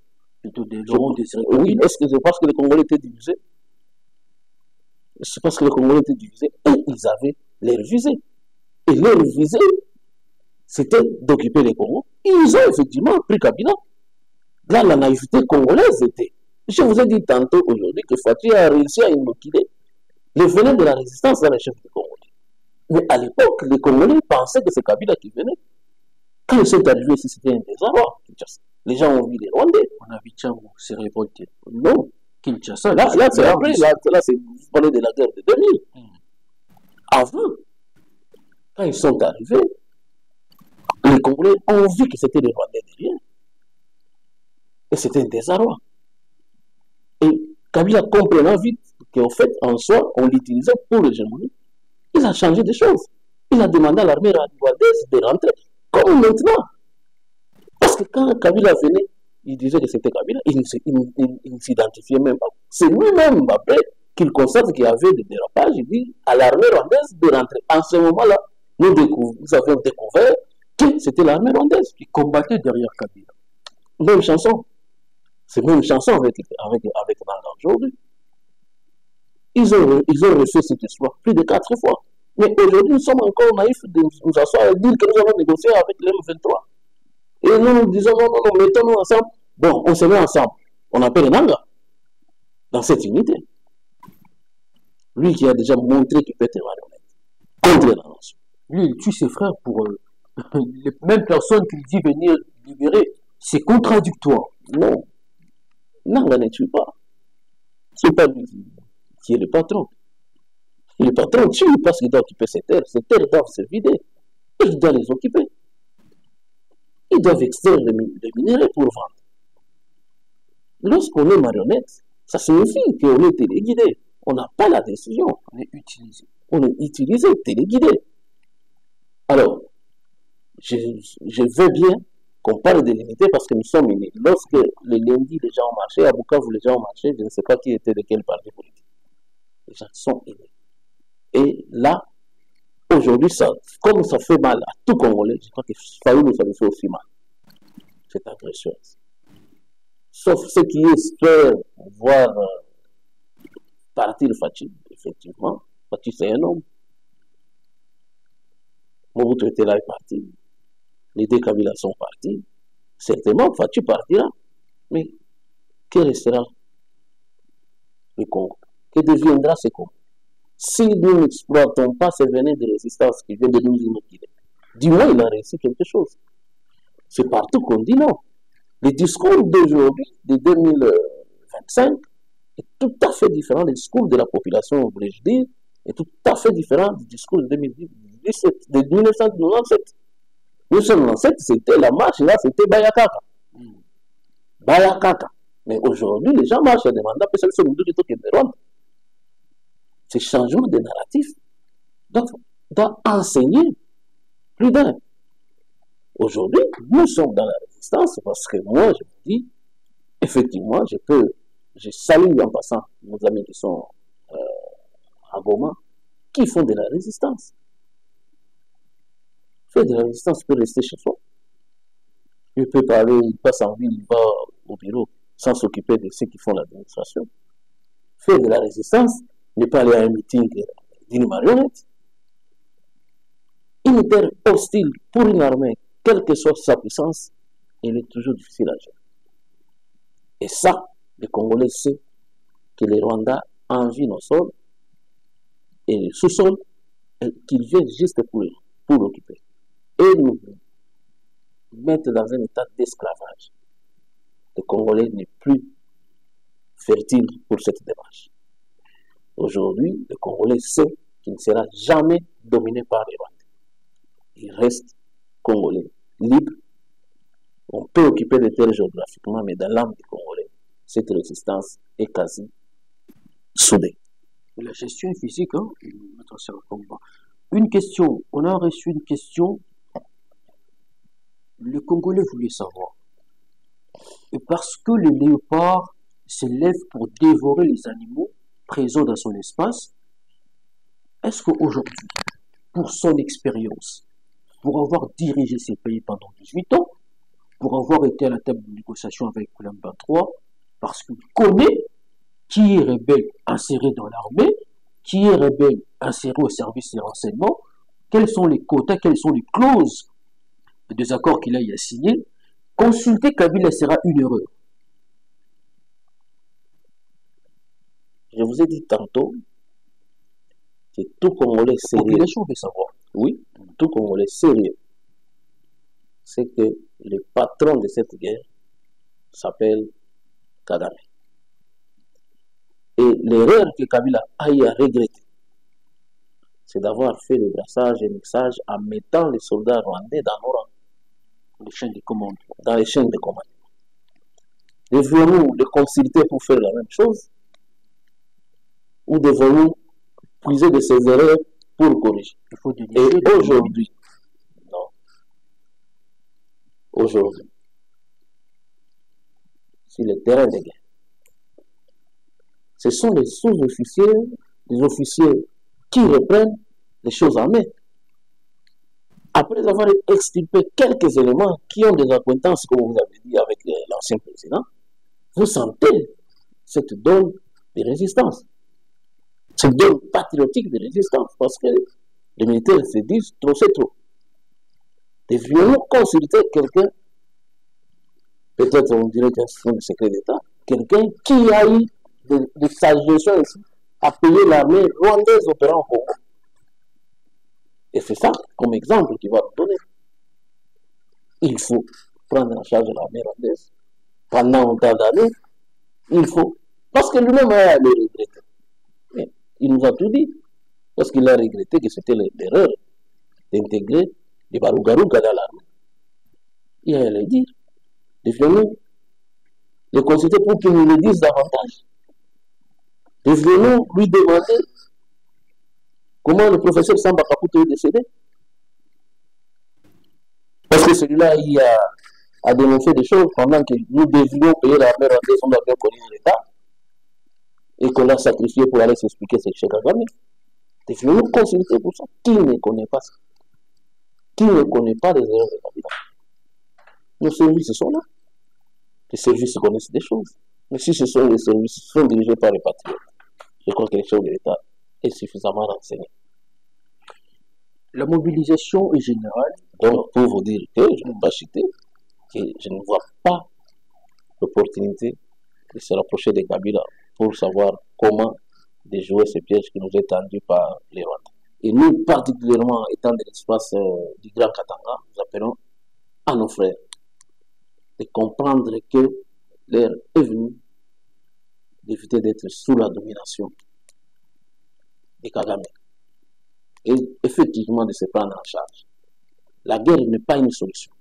plutôt de Laurent Désiré Kabila. Oui, est-ce que c'est parce que les Congolais étaient divisés? C'est parce que les Congolais étaient divisés et ils avaient leur visée. Et leur visée, c'était d'occuper les Congos. Ils ont effectivement pris Kabila. Là, la naïveté congolaise était. Je vous ai dit tantôt aujourd'hui que Fathi a réussi à inoculer le venin de la résistance dans les chefs du Congo. Mais à l'époque, les Congolais pensaient que c'est Kabila qui venait. Quand ils sont arrivés ici, c'était un désarroi. Les gens ont vu les Rwandais. On a vu Tchango s'est révolté. Non. Kinshasa, là c'est après. Là, vous parlez de la guerre de 2000. Avant, quand ils sont arrivés, les Congolais ont vu que c'était les Rwandais derrière. Et c'était un désarroi. Et Kabila comprenant vite qu'en fait, en soi, on l'utilisait pour l'hégémonie, il a changé de choses. Il a demandé à l'armée rwandaise de rentrer, comme maintenant. Parce que quand Kabila venait, il disait que c'était Kabila, il ne s'identifiait même pas. C'est lui-même, après, qu'il constate qu'il y avait des dérapages, il dit à l'armée rwandaise de rentrer. En ce moment-là, nous avions découvert que c'était l'armée rwandaise qui combattait derrière Kabila. Même chanson. C'est même chanson avec Nanga aujourd'hui. Ils ont refait cette histoire plus de 4 fois. Mais aujourd'hui, nous sommes encore naïfs de nous asseoir et dire que nous avons négocié avec l'M23. Et nous disons non, mettons-nous ensemble. Bon, on se met ensemble. On appelle Nanga dans cette unité. Lui qui a déjà montré qu'il peut être marionnette contre la nation. Lui, il tue ses frères pour les mêmes personnes qu'il dit venir libérer. C'est contradictoire. Non. Nanga ne tue pas. Ce n'est pas lui qui est le patron. Le patron tue parce qu'il doit occuper ses terres. Ces terres doivent se vider. Et il doit les occuper. Ils doivent extraire les minéraux pour vendre. Lorsqu'on est marionnette, ça signifie qu'on est téléguidé. On n'a pas la décision. On est utilisé. On est utilisé, téléguidé. Alors, je veux bien qu'on parle de l'unité parce que nous sommes unis. Lorsque le lundi, les gens ont marché, à Bukavu, les gens ont marché, je ne sais pas qui était de quel parti politique. Les gens sont unis. Et là, aujourd'hui, comme ça fait mal à tout Congolais, je crois que Fayoulou nous avait fait aussi mal. Cette agression. Sauf ceux qui espèrent voir partir Fathi, effectivement. Fathi, c'est un homme. Mobutu était là et parti. Les deux Kabila sont partis. Certainement, Fathi partira. Mais que restera le Congo? Que deviendra ce Congo? Si nous n'exploitons pas ce venin de résistance qui vient de nous inoculer, du moins il a réussi quelque chose. C'est partout qu'on dit non. Le discours d'aujourd'hui, de 2025, est tout à fait différent du discours de la population, voulais-je dire, est tout à fait différent du discours de 2017, de 1997. 1997, c'était la marche, là, c'était Bayakaka. Bayakaka. Mais aujourd'hui, les gens marchent à demander à personne de Rwanda. Ce changement de narratif doit enseigner plus d'un. Aujourd'hui, nous sommes dans la résistance parce que moi, je vous dis, effectivement, je salue en passant nos amis qui sont à Goma, qui font de la résistance. Faire de la résistance peut rester chez soi. Il peut parler, il passe en ville, il va au bureau sans s'occuper de ceux qui font l'administration. Faire de la résistance, ne pas aller à un meeting d'une marionnette. Une terre hostile pour une armée, quelle que soit sa puissance, elle est toujours difficile à gérer. Et ça, les Congolais savent que les Rwandais envient nos sols et le sous-sol, qu'ils viennent juste pour l'occuper. Et nous mettre dans un état d'esclavage. Les Congolais n'est plus fertile pour cette démarche. Aujourd'hui, le Congolais sait qu'il ne sera jamais dominé par les Rwandais. Il reste Congolais, libre. On peut occuper des terres géographiquement, mais dans l'âme des Congolais, cette résistance est quasi soudée. La gestion est physique, hein, notre combat. Une question, on a reçu une question, le Congolais voulait savoir. Et parce que le léopard s'élève pour dévorer les animaux présents dans son espace, est-ce qu'aujourd'hui, pour son expérience, pour avoir dirigé ces pays pendant 18 ans, pour avoir été à la table de négociation avec le M23, parce qu'il connaît qui est rebelle inséré dans l'armée, qui est rebelle inséré au service des renseignements, quels sont les quotas, quelles sont les clauses des accords qu'il a y a signés, consulter Kabila sera une erreur. Je vous ai dit tantôt que tout Congolais La sérieux, population veut savoir. oui, tout Congolais sérieux, c'est que le patron de cette guerre s'appelle Kagame. Et l'erreur que Kabila a eu à regretter, c'est d'avoir fait le brassage et le mixage en mettant les soldats rwandais dans nos rangs, Les chaînes de commande. dans les chaînes de commande. Devons-nous les consulter pour faire la même chose? Ou devons-nous puiser de ces erreurs pour corriger? Il faut Et dénicher. aujourd'hui, non, aujourd'hui, sur le terrain de guerre, ce sont les sous-officiers, les officiers qui reprennent les choses en main. Après avoir extirpé quelques éléments qui ont des acquaintances, comme vous avez dit, avec l'ancien président, vous sentez cette donne de résistance, cette donne patriotique de résistance, parce que les militaires se disent trop c'est trop. Devrions-nous consulter quelqu'un, peut-être on dirait qu'un fonds de secret d'État, quelqu'un qui a eu de sagesse ici à payer l'armée rwandaise opérant au Congo? Et c'est ça comme exemple qu'il va nous donner. Il faut prendre en charge l'armée rwandaise pendant autant d'années. Il faut. Parce que lui-même a le regretté. Mais il nous a tout dit. Parce qu'il a regretté que c'était l'erreur d'intégrer les Barougarouga dans l'armée. Il a le dire. Devrions-nous le consulter pour qu'il nous le dise davantage? Devrions-nous lui demander comment le professeur Samba Kaputo est décédé? Parce que celui-là, il a dénoncé des choses pendant que nous devions payer l'armée rwandaise, on avait connu l'État, et qu'on l'a sacrifié pour aller s'expliquer ce chez Kagame. Devrions-nous consulter pour ça? Qui ne connaît pas ça? Qui ne connaît pas les erreurs de Kabila? Nos services sont là. Les services connaissent des choses. Mais si ce sont les services qui sont dirigés par les patriotes, je crois que les chefs de l'État est suffisamment renseigné. La mobilisation est générale. Donc, pour vous dire que je ne vais pas citer, que je ne vois pas l'opportunité de se rapprocher de Kabila pour savoir comment déjouer ces pièges qui nous est tendu par les Rwandais. Et nous, particulièrement étant de l'espace du Grand Katanga, nous appelons à nos frères de comprendre que l'heure est venue d'éviter d'être sous la domination de Kagame. Et effectivement de se prendre en charge. La guerre n'est pas une solution.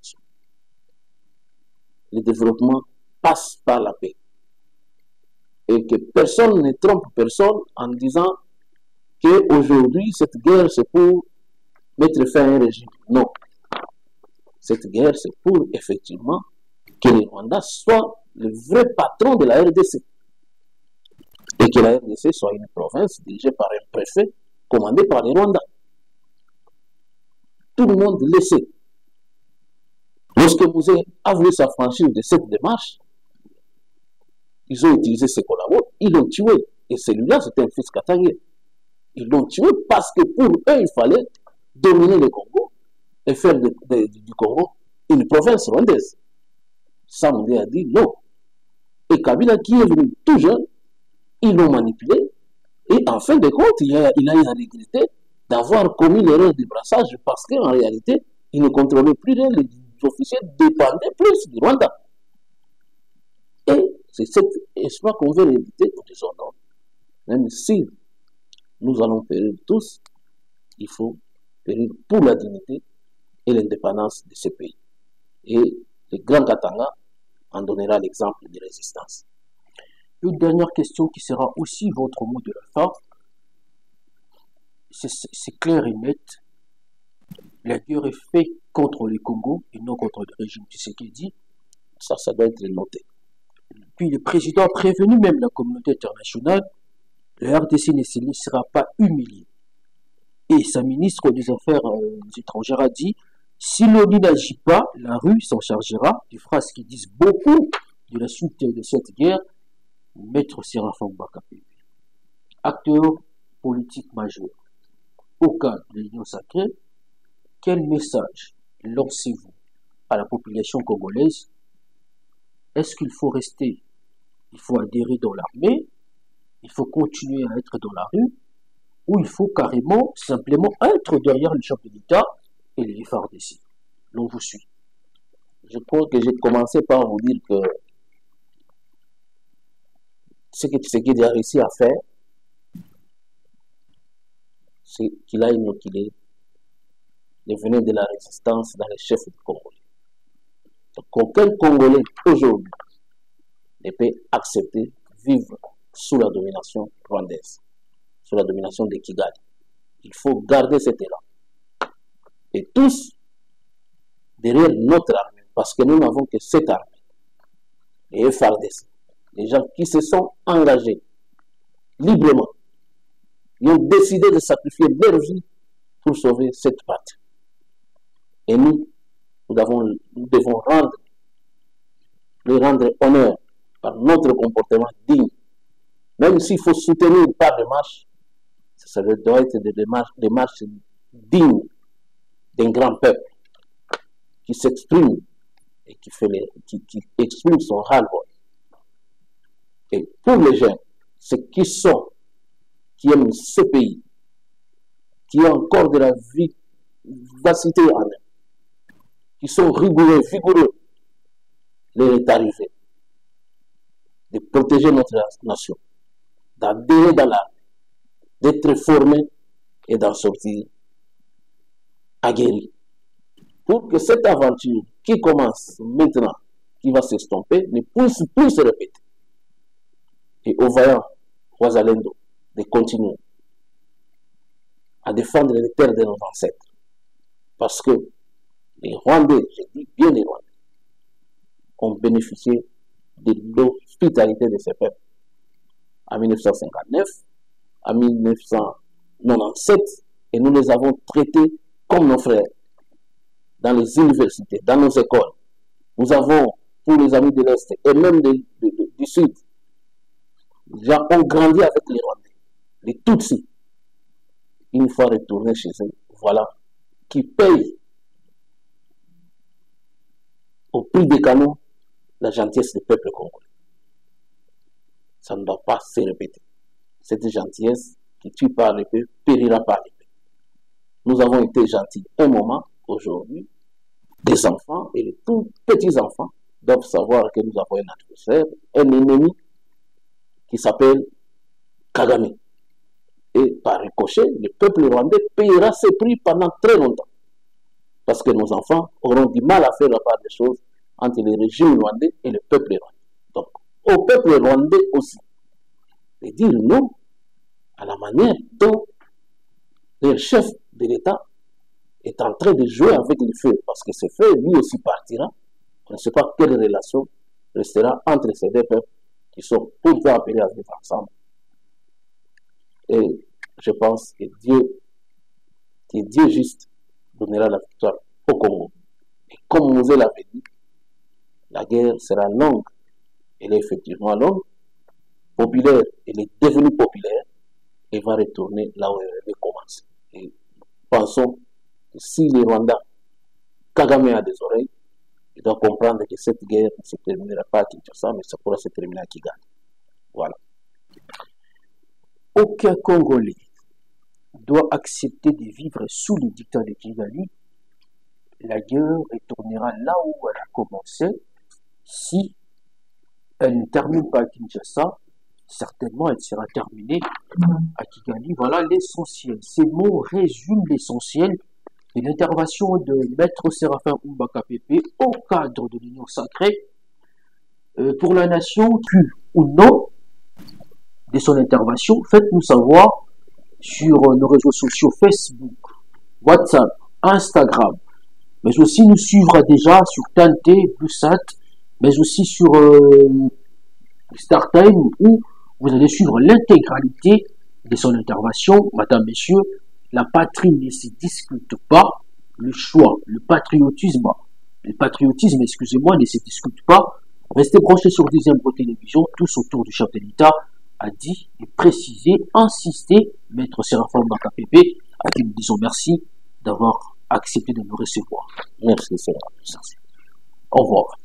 Le développement passe par la paix. Et que personne ne trompe personne en disant qu'aujourd'hui, cette guerre, c'est pour mettre fin à un régime. Non. Cette guerre, c'est pour effectivement que le Rwanda soit le vrai patron de la RDC. Et que la RDC soit une province dirigée par un préfet commandé par les Rwandais. Tout le monde le sait. Lorsque Mouzé a voulu s'affranchir de cette démarche, ils ont utilisé ses collaborateurs, ils l'ont tué. Et celui-là, c'était un fils katangais. Ils l'ont tué parce que pour eux, il fallait dominer le Congo et faire du Congo une province rwandaise. Samoué a dit non. Et Kabila, qui est venu tout jeune, ils l'ont manipulé. Et en fin de compte, il a regretté d'avoir commis l'erreur du brassage parce qu'en réalité, il ne contrôlait plus rien, les officiers dépendaient plus du Rwanda. Et c'est cet espoir qu'on veut éviter, nous disons non. Même si nous allons périr tous, il faut périr pour la dignité et l'indépendance de ce pays. Et le Grand Katanga en donnera l'exemple de résistance. Une dernière question qui sera aussi votre mot de la fin. c'est clair et net. La guerre est faite contre les Congos et non contre le régime Tshisekedi. Ça doit être noté. Puis le président a prévenu même la communauté internationale, la RDC ne se laissera pas humilier. Et sa ministre des Affaires étrangères a dit, si l'ONU n'agit pas, la rue s'en chargera. Des phrases qui disent beaucoup de la suite de cette guerre. Maître Séraphin Mbaka-Pépé, acteur politique majeur, au cas de l'Union sacrée, quel message lancez-vous à la population congolaise? Est-ce qu'il faut rester, il faut adhérer dans l'armée, il faut continuer à être dans la rue, ou il faut carrément, simplement être derrière le chef de l'État et les FARDC? L'on vous suit. Je crois que j'ai commencé par vous dire que ce que Tshisekedi a réussi à faire, c'est qu'il a inoculé les venin de la résistance dans les chefs du Congolais. Donc, aucun Congolais aujourd'hui ne peut accepter de vivre sous la domination rwandaise, sous la domination de Kigali. Il faut garder cet élan. Et tous derrière notre armée, parce que nous n'avons que cette armée, les FARDC, les gens qui se sont engagés librement, ils ont décidé de sacrifier leur vie pour sauver cette patrie. Et nous devons lui rendre honneur par notre comportement digne. Même s'il faut soutenir par des marches, ça doit être des marches dignes d'un grand peuple qui s'exprime et qui exprime son ras-le-bol. Et pour les jeunes, ceux qui aiment ce pays, qui ont encore de la vivacité en eux, qui sont rigoureux, vigoureux, leur est arrivé de protéger notre nation, d'adhérer dans l'armée, d'être formés et d'en sortir aguerris. Pour que cette aventure qui commence maintenant, qui va s'estomper, ne puisse plus se répéter. Et aux vaillants Ouazalendo de continuer à défendre les terres de nos ancêtres. Parce que les Rwandais, je dis bien les Rwandais, ont bénéficié de l'hospitalité de ces peuples. En 1959, en 1997, et nous les avons traités comme nos frères dans les universités, dans nos écoles. Nous avons, pour les amis de l'Est et même du Sud, les gens ont grandi avec les Rwandais, les Tutsis. Une fois retournés chez eux, voilà, qui payent au prix des canons la gentillesse du peuple congolais. Ça ne doit pas se répéter. Cette gentillesse qui tue par l'épée périra par l'épée. Nous avons été gentils un moment, aujourd'hui, les enfants et les tout petits enfants doivent savoir que nous avons un adversaire, un ennemi qui s'appelle Kagame. Et par ricochet, le peuple rwandais payera ses prix pendant très longtemps. Parce que nos enfants auront du mal à faire la part des choses entre le régime rwandais et le peuple rwandais. Donc, au peuple rwandais aussi, de dire non à la manière dont le chef de l'État est en train de jouer avec le feu. Parce que ce feu, lui aussi partira. On ne sait pas quelle relation restera entre ces deux peuples qui sont pourtant appelés à vivre ensemble. Et je pense que Dieu juste, donnera la victoire au Congo. Et comme Moselle l'avait dit, la guerre sera longue. Elle est effectivement longue, populaire, elle est devenue populaire et va retourner là où elle avait commencé. Et pensons que si les Rwandais, Kagame a des oreilles, il doit comprendre que cette guerre ne se terminera pas à Kinshasa, mais ça pourra se terminer à Kigali. Voilà. Aucun Congolais doit accepter de vivre sous les dictats de Kigali. La guerre retournera là où elle a commencé. Si elle ne termine pas à Kinshasa, certainement elle sera terminée à Kigali. Voilà l'essentiel. Ces mots résument l'essentiel de l'intervention de Maître Séraphin Mbaka-Pépé au cadre de l'Union sacrée pour la nation, ou non, de son intervention. Faites-nous savoir sur nos réseaux sociaux Facebook, WhatsApp, Instagram, mais aussi nous suivre déjà sur Tante, Plusat, mais aussi sur StarTime où vous allez suivre l'intégralité de son intervention. Madame, Messieurs, la patrie ne se discute pas, le choix, le patriotisme, excusez-moi, ne se discute pas. Restez branchés sur Deuxième Télévision, tous autour du chef de l'État, a dit et précisé, insisté, Maître Séraphin KPP, à qui nous disons merci d'avoir accepté de nous recevoir. Merci, c'est vrai. Merci. Au revoir.